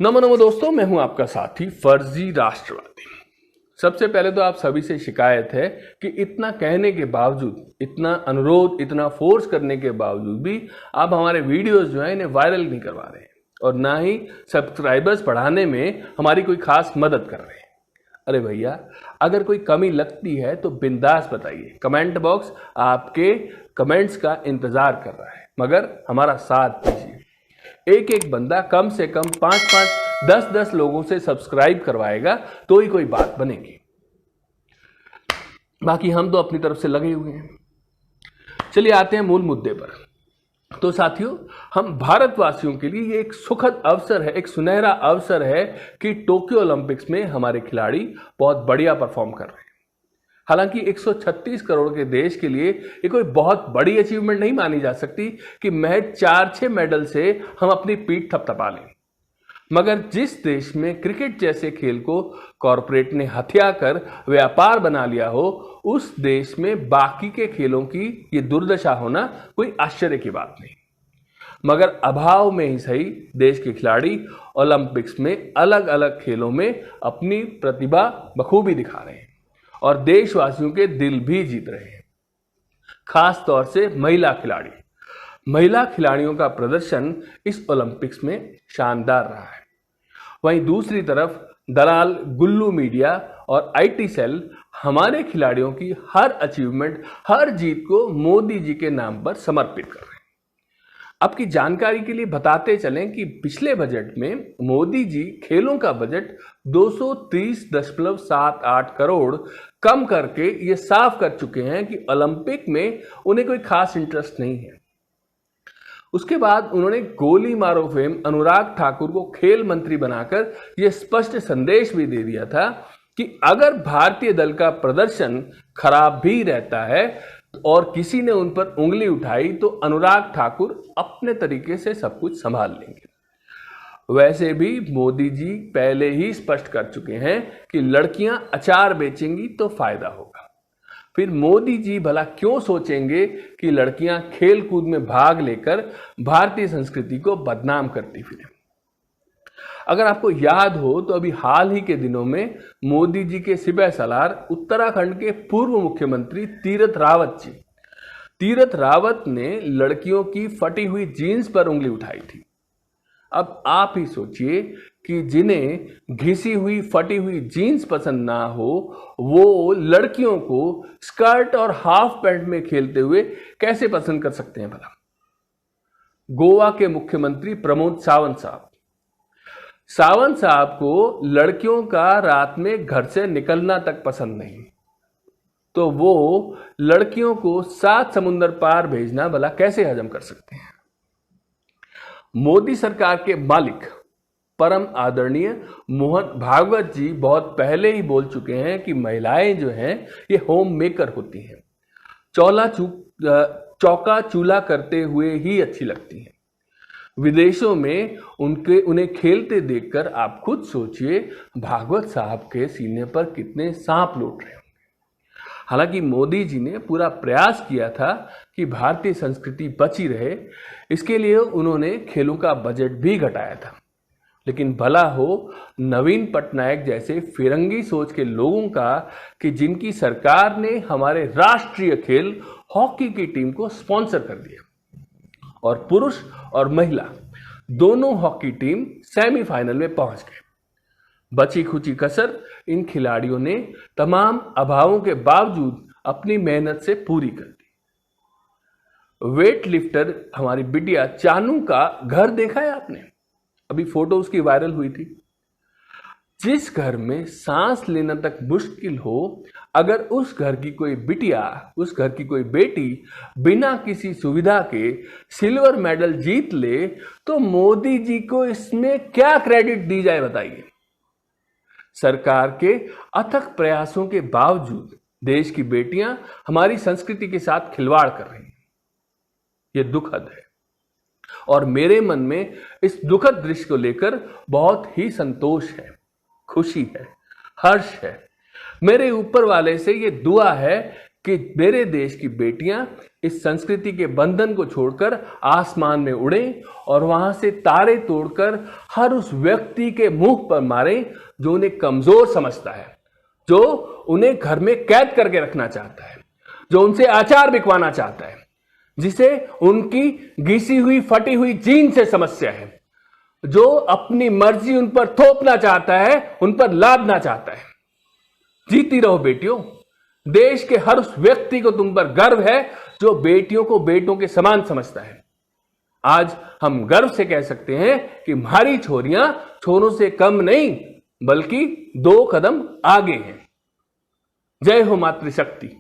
नमो नमो दोस्तों, मैं हूं आपका साथी फर्जी राष्ट्रवादी। सबसे पहले तो आप सभी से शिकायत है कि इतना कहने के बावजूद, इतना अनुरोध, इतना फोर्स करने के बावजूद भी आप हमारे वीडियोस जो हैं इन्हें वायरल नहीं करवा रहे हैं और ना ही सब्सक्राइबर्स बढ़ाने में हमारी कोई खास मदद कर रहे हैं। अरे भैया, अगर कोई कमी लगती है तो बिंदास बताइए। कमेंट बॉक्स आपके कमेंट्स का इंतजार कर रहा है, मगर हमारा साथ दीजिए। एक एक बंदा कम से कम 5-5, 10-10 लोगों से सब्सक्राइब करवाएगा तो ही कोई बात बनेगी। बाकी हम तो अपनी तरफ से लगे हुए हैं। चलिए आते हैं मूल मुद्दे पर। तो साथियों, हम भारतवासियों के लिए ये एक सुखद अवसर है, एक सुनहरा अवसर है कि टोक्यो ओलंपिक्स में हमारे खिलाड़ी बहुत बढ़िया परफॉर्म कर रहे हैं। हालांकि 136 करोड़ के देश के लिए ये कोई बहुत बड़ी अचीवमेंट नहीं मानी जा सकती कि महज 4-6 मेडल से हम अपनी पीठ थपथपा लें। मगर जिस देश में क्रिकेट जैसे खेल को कॉरपोरेट ने हथिया कर व्यापार बना लिया हो, उस देश में बाकी के खेलों की ये दुर्दशा होना कोई आश्चर्य की बात नहीं। मगर अभाव में ही सही, देश के खिलाड़ी ओलंपिक्स में अलग अलग खेलों में अपनी प्रतिभा बखूबी दिखा रहे हैं और देशवासियों के दिल भी जीत रहे हैं। खास तौर से महिला खिलाड़ियों का प्रदर्शन इस ओलंपिक्स में शानदार रहा है। वहीं दूसरी तरफ दलाल गुल्लू मीडिया और आईटी सेल हमारे खिलाड़ियों की हर अचीवमेंट, हर जीत को मोदी जी के नाम पर समर्पित कर रहे हैं। आपकी जानकारी के लिए बताते चलें कि पिछले बजट में मोदी जी खेलों का बजट 230.78 करोड़ कम करके ये साफ कर चुके हैं कि ओलंपिक में उन्हें कोई खास इंटरेस्ट नहीं है। उसके बाद उन्होंने गोली मारो फेम अनुराग ठाकुर को खेल मंत्री बनाकर यह स्पष्ट संदेश भी दे दिया था कि अगर भारतीय दल का प्रदर्शन खराब भी रहता है और किसी ने उन पर उंगली उठाई तो अनुराग ठाकुर अपने तरीके से सब कुछ संभाल लेंगे। वैसे भी मोदी जी पहले ही स्पष्ट कर चुके हैं कि लड़कियां अचार बेचेंगी तो फायदा होगा। फिर मोदी जी भला क्यों सोचेंगे कि लड़कियां खेल कूद में भाग लेकर भारतीय संस्कृति को बदनाम करती फिरें। अगर आपको याद हो तो अभी हाल ही के दिनों में मोदी जी के सिपह सलार उत्तराखंड के पूर्व मुख्यमंत्री तीरथ रावत ने लड़कियों की फटी हुई जीन्स पर उंगली उठाई थी। अब आप ही सोचिए कि जिन्हें घिसी हुई फटी हुई जीन्स पसंद ना हो, वो लड़कियों को स्कर्ट और हाफ पैंट में खेलते हुए कैसे पसंद कर सकते हैं भला। गोवा के मुख्यमंत्री प्रमोद सावंत साहब को लड़कियों का रात में घर से निकलना तक पसंद नहीं, तो वो लड़कियों को 7 समुंदर पार भेजना भला कैसे हजम कर सकते हैं। मोदी सरकार के मालिक परम आदरणीय मोहन भागवत जी बहुत पहले ही बोल चुके हैं कि महिलाएं जो हैं ये होम मेकर होती हैं, चौका चूल्हा करते हुए ही अच्छी लगती हैं। विदेशों में उन्हें खेलते देखकर आप खुद सोचिए भागवत साहब के सीने पर कितने सांप लौट रहे होंगे। हालांकि मोदी जी ने पूरा प्रयास किया था कि भारतीय संस्कृति बची रहे, इसके लिए उन्होंने खेलों का बजट भी घटाया था। लेकिन भला हो नवीन पटनायक जैसे फिरंगी सोच के लोगों का कि जिनकी सरकार ने हमारे राष्ट्रीय खेल हॉकी की टीम को स्पॉन्सर कर दिया और पुरुष और महिला दोनों हॉकी टीम सेमीफाइनल में पहुंच गए। बची खुची कसर इन खिलाड़ियों ने तमाम अभावों के बावजूद अपनी मेहनत से पूरी कर दी। वेट लिफ्टर हमारी बिटिया चानू का घर देखा है आपने? अभी फोटो उसकी वायरल हुई थी। जिस घर में सांस लेना तक मुश्किल हो, अगर उस घर की कोई बिटिया, उस घर की कोई बेटी बिना किसी सुविधा के सिल्वर मेडल जीत ले तो मोदी जी को इसमें क्या क्रेडिट दी जाए बताइए। सरकार के अथक प्रयासों के बावजूद देश की बेटियां हमारी संस्कृति के साथ खिलवाड़ कर रही हैं। यह दुखद है और मेरे मन में इस दुखद दृश्य को लेकर बहुत ही संतोष है, खुशी है, हर्ष है। मेरे ऊपर वाले से ये दुआ है कि मेरे देश की बेटियां इस संस्कृति के बंधन को छोड़कर आसमान में उड़ें और वहां से तारे तोड़कर हर उस व्यक्ति के मुंह पर मारें जो उन्हें कमजोर समझता है, जो उन्हें घर में कैद करके रखना चाहता है, जो उनसे आचार बिकवाना चाहता है, जिसे उनकी घिसी हुई फटी हुई जीन से समस्या है, जो अपनी मर्जी उन पर थोपना चाहता है, उन पर लादना चाहता है। जीती रहो बेटियों। देश के हर उस व्यक्ति को तुम पर गर्व है जो बेटियों को बेटों के समान समझता है। आज हम गर्व से कह सकते हैं कि हमारी छोरियां छोरों से कम नहीं बल्कि 2 कदम आगे हैं। जय हो मातृशक्ति।